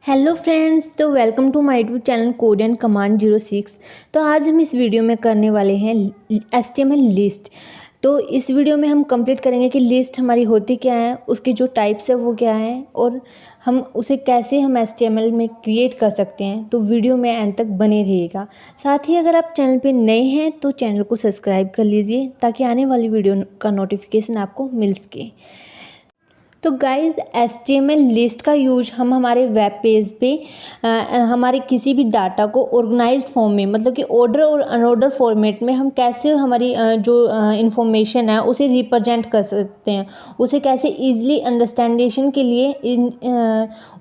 Hello friends, तो welcome to my YouTube channel code and command 06। तो आज हम इस वीडियो में करने वाले हैं HTML लिस्ट। तो इस वीडियो में हम कंप्लीट करेंगे कि लिस्ट हमारी होती क्या है, उसके जो टाइप्स है वो क्या है और हम उसे कैसे हम HTML में क्रिएट कर सकते हैं। तो वीडियो में एंड तक बने रहिएगा। साथ ही अगर आप चैनल पे नए हैं तो चैनल को सब्सक्राइब कर लीजिए ताकि आने वाली वीडियो का नोटिफिकेशन आपको मिल सके। तो गाइज़, HTML लिस्ट का यूज हम हमारे वेब पेज पे हमारे किसी भी डाटा को ऑर्गेनाइज्ड फॉर्म में, मतलब कि ऑर्डर और अनऑर्डर फॉर्मेट में हम कैसे हमारी जो इंफॉर्मेशन है उसे रिप्रेजेंट कर सकते हैं, उसे कैसे इजीली अंडरस्टैंडेशन के लिए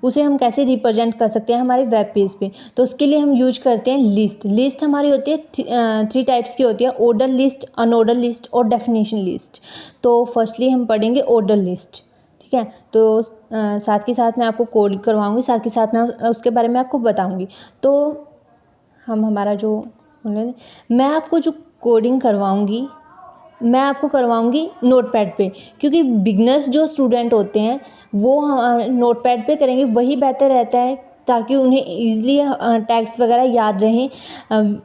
उसे हम कैसे रिप्रेजेंट कर सकते हैं हमारे वेब पेज पे। तो उसके लिए हम यूज करते हैं लिस्ट। लिस्ट हमारी होती है थ्री टाइप्स की होती है: ऑर्डर लिस्ट, अनऑर्डर लिस्ट और डेफिनेशन लिस्ट। तो फर्स्टली हम पढ़ेंगे ऑर्डर लिस्ट। ठीक है, तो साथ के साथ मैं आपको कोड करवाऊंगी, साथ के साथ मैं उसके बारे में आपको बताऊंगी। तो हम हमारा जो मैं आपको जो कोडिंग करवाऊंगी, मैं आपको करवाऊंगी नोटपैड पे, क्योंकि बिगनर्स जो स्टूडेंट होते हैं वो नोटपैड पे करेंगे, वही बेहतर रहता है ताकि उन्हें ईज़िली टैग्स वगैरह याद रहें।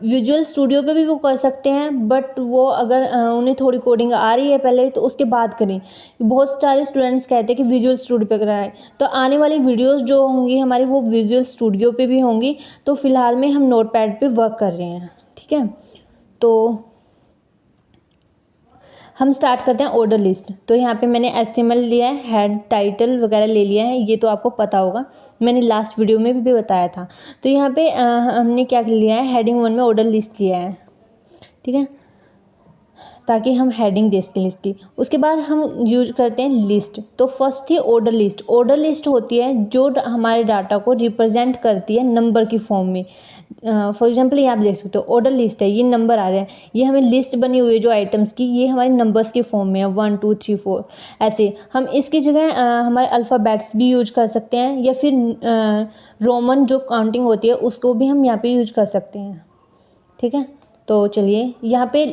विजुअल स्टूडियो पे भी वो कर सकते हैं, बट वो अगर उन्हें थोड़ी कोडिंग आ रही है पहले तो उसके बाद करें। बहुत सारे स्टूडेंट्स कहते हैं कि विजुअल स्टूडियो पे कराएं, तो आने वाली वीडियोस जो होंगी हमारी वो विजुअल स्टूडियो पे भी होंगी। तो फ़िलहाल में हम नोटपैड पे वर्क कर रहे हैं। ठीक है, तो हम स्टार्ट करते हैं ऑर्डर लिस्ट। तो यहाँ पे मैंने HTML लिया है, हेड टाइटल वगैरह ले लिया है, ये तो आपको पता होगा, मैंने लास्ट वीडियो में भी बताया था। तो यहाँ पे हमने क्या लिया है, हेडिंग 1 में ऑर्डर लिस्ट लिया है। ठीक है, ताकि हम हेडिंग दे सकें लिस्ट की। उसके बाद हम यूज करते हैं लिस्ट। तो फर्स्ट थी ऑर्डर लिस्ट। ऑर्डर लिस्ट होती है जो हमारे डाटा को रिप्रेजेंट करती है नंबर की फॉर्म में। फॉर एग्जांपल ये आप देख सकते हो, ऑर्डर लिस्ट है, ये नंबर आ रहे हैं, ये हमें लिस्ट बनी हुई है जो आइटम्स की, ये हमारे नंबर्स की फॉर्म में है 1 2 3 4। ऐसे हम इसकी जगह हमारे अल्फ़ाबेट्स भी यूज कर सकते हैं, या फिर रोमन जो काउंटिंग होती है उसको भी हम यहाँ पे यूज कर सकते हैं। ठीक है, तो चलिए यहाँ पे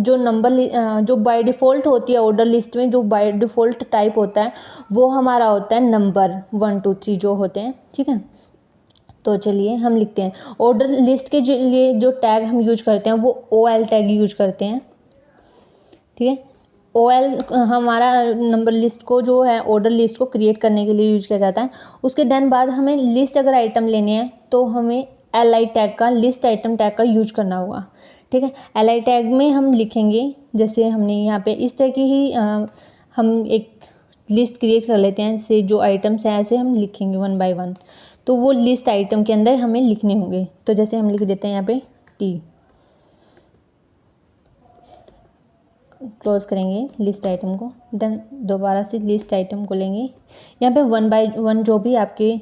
जो नंबर जो बाय डिफ़ॉल्ट होती है ऑर्डर लिस्ट में, जो बाय डिफ़ॉल्ट टाइप होता है वो हमारा होता है नंबर 1 2 3 जो होते हैं। ठीक है, तो चलिए हम लिखते हैं ऑर्डर लिस्ट के लिए जो टैग हम यूज करते हैं वो OL टैग यूज करते हैं। ठीक है, OL हमारा नंबर लिस्ट को जो है ऑर्डर लिस्ट को क्रिएट करने के लिए यूज किया जाता है। उसके देन बाद हमें लिस्ट अगर आइटम लेने हैं तो हमें LI टैग का, लिस्ट आइटम टैग का यूज करना होगा। ठीक है, LI टैग में हम लिखेंगे, जैसे हमने यहाँ पे इस तरह की ही हम एक लिस्ट क्रिएट कर लेते हैं, जैसे जो आइटम्स हैं ऐसे हम लिखेंगे 1 बाय 1। तो वो लिस्ट आइटम के अंदर हमें लिखने होंगे। तो जैसे हम लिख देते हैं यहाँ पे T, क्लोज करेंगे लिस्ट आइटम को, देन दोबारा से लिस्ट आइटम को लेंगे, यहाँ पे 1 बाय 1 जो भी आपके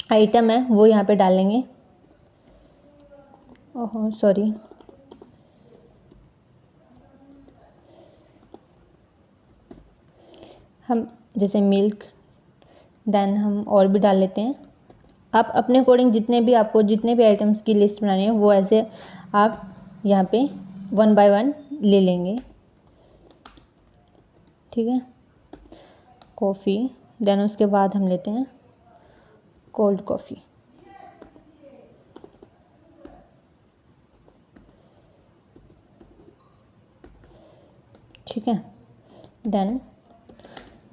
आइटम है वो यहाँ पे डालेंगे। ओह सॉरी, हम जैसे मिल्क, देन हम और भी डाल लेते हैं। आप अपने अकॉर्डिंग जितने भी आइटम्स की लिस्ट बनानी है वो ऐसे आप यहाँ पे 1 बाय 1 ले लेंगे। ठीक है, कॉफ़ी, देन उसके बाद हम लेते हैं कोल्ड कॉफ़ी। ठीक है, देन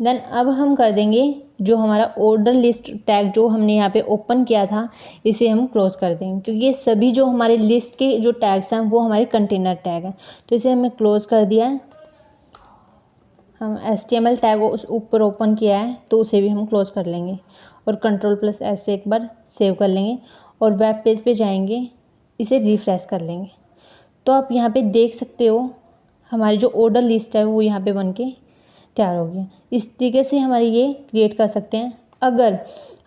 अब हम कर देंगे जो हमारा ऑर्डर लिस्ट टैग जो हमने यहाँ पे ओपन किया था इसे हम क्लोज कर देंगे, क्योंकि ये सभी जो हमारे लिस्ट के जो टैग्स हैं वो हमारे कंटेनर टैग हैं। तो इसे हमने क्लोज कर दिया है। हम HTML टैग ऊपर ओपन किया है तो उसे भी हम क्लोज कर लेंगे और Ctrl+S से एक बार सेव कर लेंगे और वेब पेज पे जाएंगे, इसे रिफ्रेश कर लेंगे। तो आप यहाँ पे देख सकते हो हमारी जो ऑर्डर लिस्ट है वो यहाँ पे बन के तैयार हो गया। इस तरीके से हमारी ये क्रिएट कर सकते हैं। अगर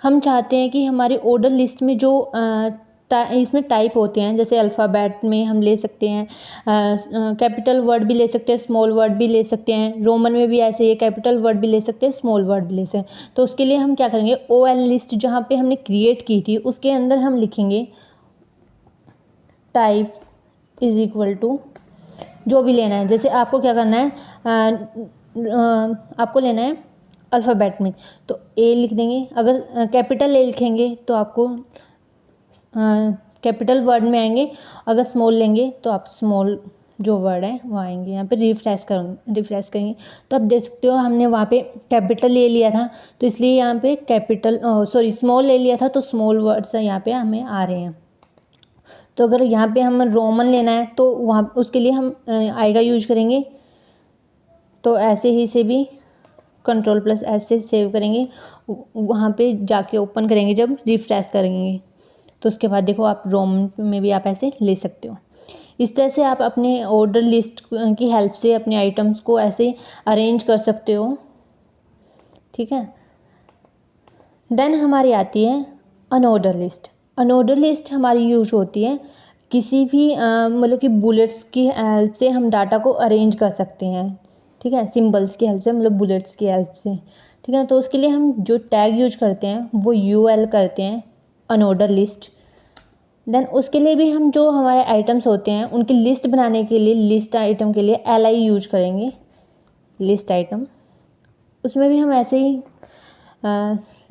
हम चाहते हैं कि हमारी ऑर्डर लिस्ट में जो इसमें टाइप होते हैं, जैसे अल्फ़ाबेट में हम ले सकते हैं, कैपिटल वर्ड भी ले सकते हैं, स्मॉल वर्ड भी ले सकते हैं, रोमन में भी ऐसे ही कैपिटल वर्ड भी ले सकते हैं, स्मॉल वर्ड भी ले सकते हैं। तो उसके लिए हम क्या करेंगे, OL लिस्ट जहाँ पे हमने क्रिएट की थी उसके अंदर हम लिखेंगे टाइप इज़ इक्वल टू जो भी लेना है। जैसे आपको क्या करना है, आपको लेना है अल्फ़ाबेट में, तो ए लिख देंगे। अगर कैपिटल ए लिखेंगे तो आपको कैपिटल वर्ड में आएंगे, अगर स्मॉल लेंगे तो आप स्मॉल जो वर्ड है वो आएंगे। यहाँ पे रिफ्रेश करेंगे तो आप देख सकते हो हमने वहाँ पे कैपिटल ले लिया था, तो इसलिए यहाँ पे स्मॉल ले लिया था, तो स्मॉल वर्ड्स यहाँ पे हमें आ रहे हैं। तो अगर यहाँ पे हम रोमन लेना है तो वहाँ उसके लिए हम आई का यूज करेंगे। तो ऐसे ही से भी Ctrl+S से सेव करेंगे, वहाँ पे जाके ओपन करेंगे जब रिफ्रेश करेंगे, तो उसके बाद देखो आप रोमन में भी आप ऐसे ले सकते हो। इस तरह से आप अपने ऑर्डर लिस्ट की हेल्प से अपने आइटम्स को ऐसे अरेंज कर सकते हो, ठीक है। देन हमारी आती है अनऑर्डर लिस्ट। अनऑर्डर लिस्ट हमारी यूज होती है किसी भी मतलब कि बुलेट्स की हेल्प से हम डाटा को अरेंज कर सकते हैं, ठीक है, सिंबल्स की हेल्प से, मतलब बुलेट्स की हेल्प से, ठीक है। तो उसके लिए हम जो टैग यूज करते हैं वो UL करते हैं, अनऑर्डर लिस्ट। देन उसके लिए भी हम जो हमारे आइटम्स होते हैं उनकी लिस्ट बनाने के लिए, लिस्ट आइटम के लिए LI यूज करेंगे, लिस्ट आइटम। उसमें भी हम ऐसे ही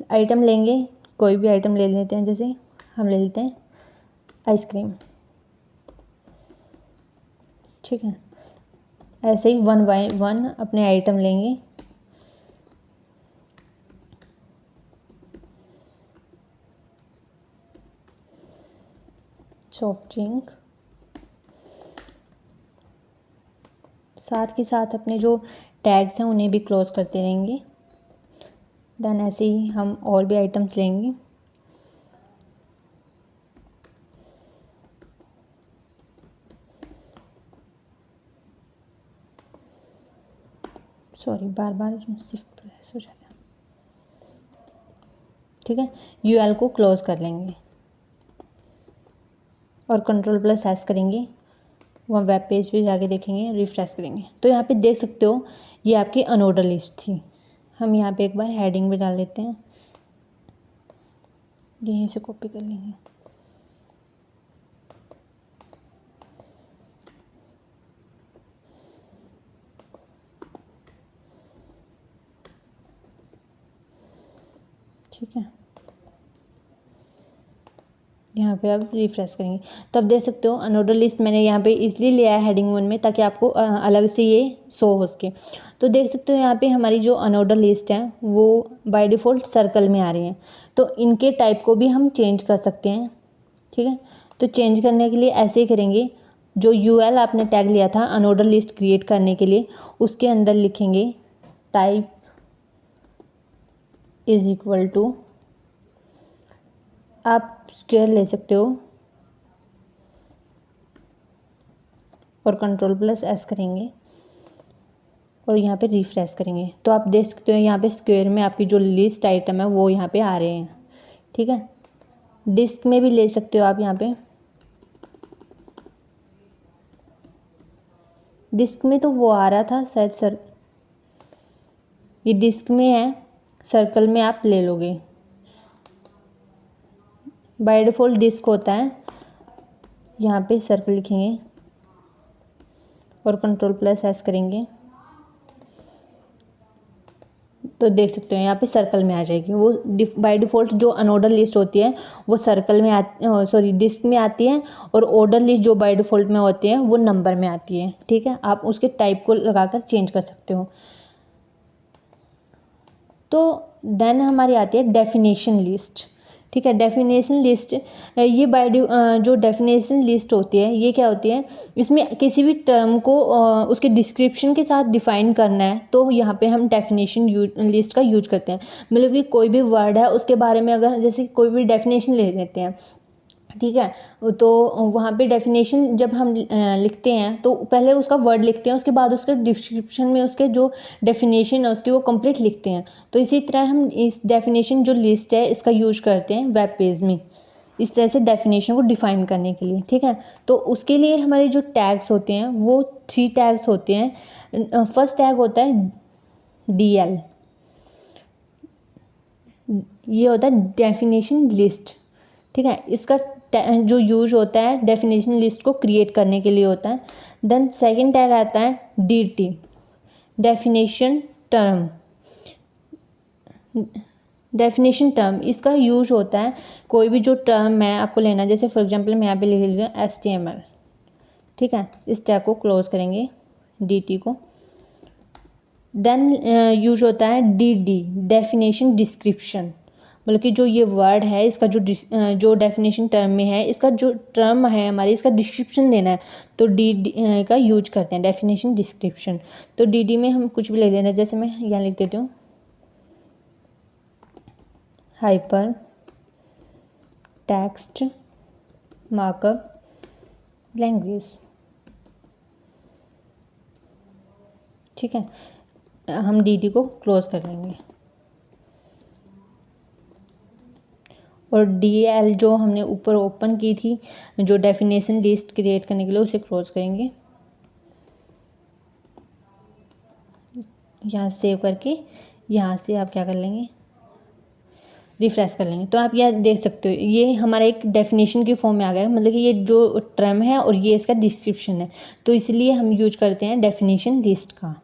आइटम लेंगे, कोई भी आइटम ले लेते हैं, जैसे हम ले लेते हैं आइसक्रीम, ठीक है। ऐसे ही 1 बाय 1 अपने आइटम लेंगे। सॉफ्ट ड्रिंक, साथ के साथ अपने जो टैग्स हैं उन्हें भी क्लोज करते रहेंगे। देन ऐसे ही हम और भी आइटम्स लेंगे। सॉरी, बार बार शिफ्ट प्रेस हो जाता है, ठीक है। UL को क्लोज कर लेंगे और Ctrl+S करेंगे, वहाँ वेब पेज पे जाके देखेंगे, रिफ्रेश करेंगे, तो यहाँ पे देख सकते हो ये आपकी अनऑर्डर लिस्ट थी। हम यहाँ पे एक बार हेडिंग भी डाल देते हैं, यहीं से कॉपी कर लेंगे। ठीक है, यहाँ पे आप रिफ्रेश करेंगे तो आप देख सकते हो अनऑर्डर लिस्ट मैंने यहाँ पे इसलिए लिया है हेडिंग 1 में, ताकि आपको अलग से ये शो हो सके। तो देख सकते हो यहाँ पे हमारी जो अनऑर्डर लिस्ट है वो बाय डिफ़ॉल्ट सर्कल में आ रही हैं, तो इनके टाइप को भी हम चेंज कर सकते हैं, ठीक है। तो चेंज करने के लिए ऐसे ही करेंगे, जो UL आपने टैग लिया था अनऑर्डर लिस्ट क्रिएट करने के लिए, उसके अंदर लिखेंगे टाइप इज़ इक्वल टू, आप स्क्वायर ले सकते हो और Ctrl+S करेंगे और यहाँ पे रिफ्रेश करेंगे, तो आप देख सकते हो यहाँ पे स्क्वायर में आपकी जो लिस्ट आइटम है वो यहाँ पे आ रहे हैं, ठीक है। डिस्क में भी ले सकते हो आप, यहाँ पे डिस्क में तो वो आ रहा था शायद सर, ये डिस्क में है, सर्कल में आप ले लोगे, बाय डिफ़ॉल्ट डिस्क होता है। यहाँ पे सर्कल लिखेंगे और Ctrl+S करेंगे, तो देख सकते हो यहाँ पे सर्कल में आ जाएगी। वो बाय डिफ़ॉल्ट जो अनऑर्डर लिस्ट होती है वो सर्कल में डिस्क में आती है, और ऑर्डर लिस्ट जो बाय डिफ़ॉल्ट में होती है वो नंबर में आती है, ठीक है। आप उसके टाइप को लगाकर चेंज कर सकते हो। तो देन हमारी आती है डेफिनेशन लिस्ट, ठीक है। डेफिनेशन लिस्ट, ये जो डेफिनेशन लिस्ट होती है ये क्या होती है, इसमें किसी भी टर्म को उसके डिस्क्रिप्शन के साथ डिफ़ाइन करना है, तो यहाँ पे हम डेफिनेशन लिस्ट का यूज करते हैं। मतलब कि कोई भी वर्ड है उसके बारे में अगर जैसे कोई भी डेफिनेशन ले लेते हैं, ठीक है, तो वहाँ पे डेफिनेशन जब हम लिखते हैं तो पहले उसका वर्ड लिखते हैं, उसके बाद उसके डिस्क्रिप्शन में उसके जो डेफिनेशन है उसकी वो कंप्लीट लिखते हैं। तो इसी तरह हम इस डेफिनेशन जो लिस्ट है इसका यूज करते हैं वेब पेज में, इस तरह से डेफिनेशन को डिफ़ाइन करने के लिए, ठीक है। तो उसके लिए हमारे जो टैग्स होते हैं वो 3 टैग्स होते हैं। फर्स्ट टैग होता है DL, ये होता है डेफिनेशन लिस्ट, ठीक है। इसका जो यूज होता है डेफिनेशन लिस्ट को क्रिएट करने के लिए होता है। देन सेकंड टैग आता है DT, definition term, definition term, इसका यूज होता है कोई भी जो टर्म है आपको लेना है, जैसे फॉर एग्जांपल मैं यहाँ पे लिख लिया HTML, ठीक है। इस टैग को क्लोज करेंगे, DT को। देन यूज होता है DD, डेफिनेशन डिस्क्रिप्शन, मतलब कि जो ये वर्ड है इसका जो डेफिनेशन टर्म में है, इसका जो टर्म है हमारी, इसका डिस्क्रिप्शन देना है, तो DD का यूज करते हैं, डेफिनेशन डिस्क्रिप्शन। तो DD में हम कुछ भी लिख देना है, जैसे मैं यहाँ लिख देती हूँ हाइपर टेक्स्ट मार्कअप लैंग्वेज, ठीक है। हम DD को क्लोज कर लेंगे और DL जो हमने ऊपर ओपन की थी जो डेफिनेशन लिस्ट क्रिएट करने के लिए, उसे क्लोज करेंगे। यहाँ सेव करके यहाँ से आप क्या कर लेंगे, रिफ्रेश कर लेंगे। तो आप यह देख सकते हो ये हमारा एक डेफिनेशन की फॉर्म में आ गया, मतलब कि ये जो टर्म है और ये इसका डिस्क्रिप्शन है, तो इसलिए हम यूज करते हैं डेफिनेशन लिस्ट का,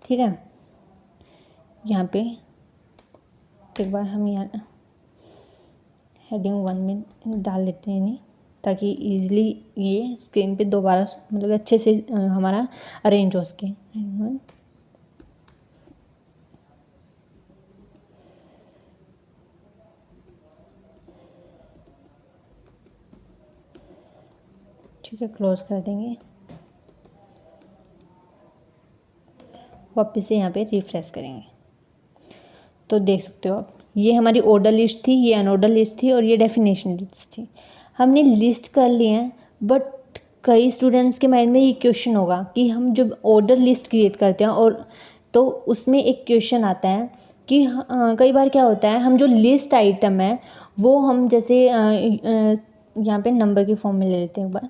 ठीक है। यहाँ पे एक बार हम यहाँ हेडिंग 1 में डाल लेते हैं इन्हें, ताकि ईजिली ये स्क्रीन पे दोबारा मतलब अच्छे से हमारा अरेंज हो सके। ठीक है, क्लोज कर देंगे, वापस से यहाँ पे रिफ्रेश करेंगे। तो देख सकते हो आप, ये हमारी ऑर्डर लिस्ट थी, ये अनऑर्डर लिस्ट थी और ये डेफिनेशन लिस्ट थी। हमने लिस्ट कर लिए हैं, बट कई स्टूडेंट्स के माइंड में ये क्वेश्चन होगा कि हम जब ऑर्डर लिस्ट क्रिएट करते हैं और तो उसमें एक क्वेश्चन आता है कि कई बार क्या होता है, हम जो लिस्ट आइटम है वो हम जैसे यहाँ पे नंबर की फॉर्म में ले लेते हैं, एक बार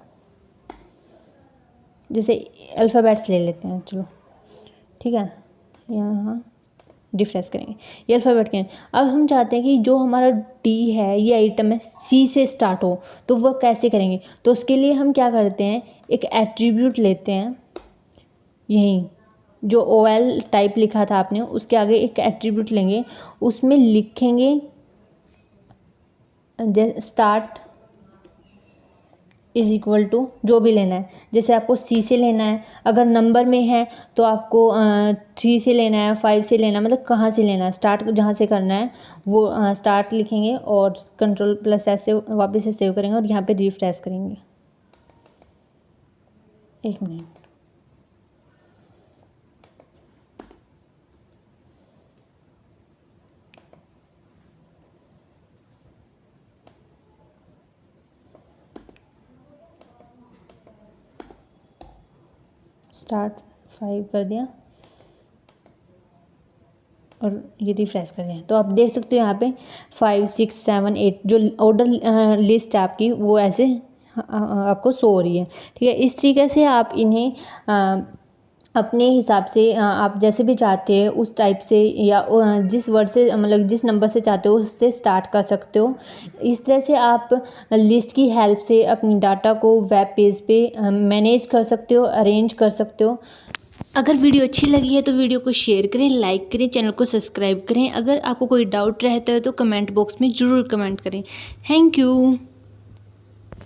जैसे अल्फ़ाबेट्स ले लेते हैं, चलो ठीक है। यहाँ रिफ्रेश करेंगे, ये अल्फ़ाबेट के हैं। अब हम चाहते हैं कि जो हमारा D है, ये आइटम है, C से स्टार्ट हो, तो वह कैसे करेंगे। तो उसके लिए हम क्या करते हैं, एक एट्रीब्यूट लेते हैं, यहीं जो OL टाइप लिखा था आपने, उसके आगे एक एट्रीब्यूट लेंगे, उसमें लिखेंगे स्टार्ट इज़ इक्वल टू जो भी लेना है, जैसे आपको C से लेना है, अगर नंबर में है तो आपको 3 से लेना है, 5 से लेना है, मतलब कहाँ से लेना है, स्टार्ट जहाँ से करना है वो स्टार्ट लिखेंगे और Ctrl+S से वापस से सेव करेंगे और यहाँ पे रिफ्रेश करेंगे। एक मिनट, स्टार्ट 5 कर दिया और ये रिफ्रेश कर दिया। तो आप देख सकते हो यहाँ पे 5, 6, 7, 8 जो ऑर्डर लिस्ट है आपकी, वो ऐसे आपको शो हो रही है, ठीक है। इस तरीके से आप इन्हें अपने हिसाब से आप जैसे भी चाहते हैं उस टाइप से, या जिस वर्ड से मतलब जिस नंबर से चाहते हो उससे स्टार्ट कर सकते हो। इस तरह से आप लिस्ट की हेल्प से अपनी डाटा को वेब पेज पे मैनेज कर सकते हो, अरेंज कर सकते हो। अगर वीडियो अच्छी लगी है तो वीडियो को शेयर करें, लाइक करें, चैनल को सब्सक्राइब करें। अगर आपको कोई डाउट रहता है तो कमेंट बॉक्स में ज़रूर कमेंट करें। Thank you.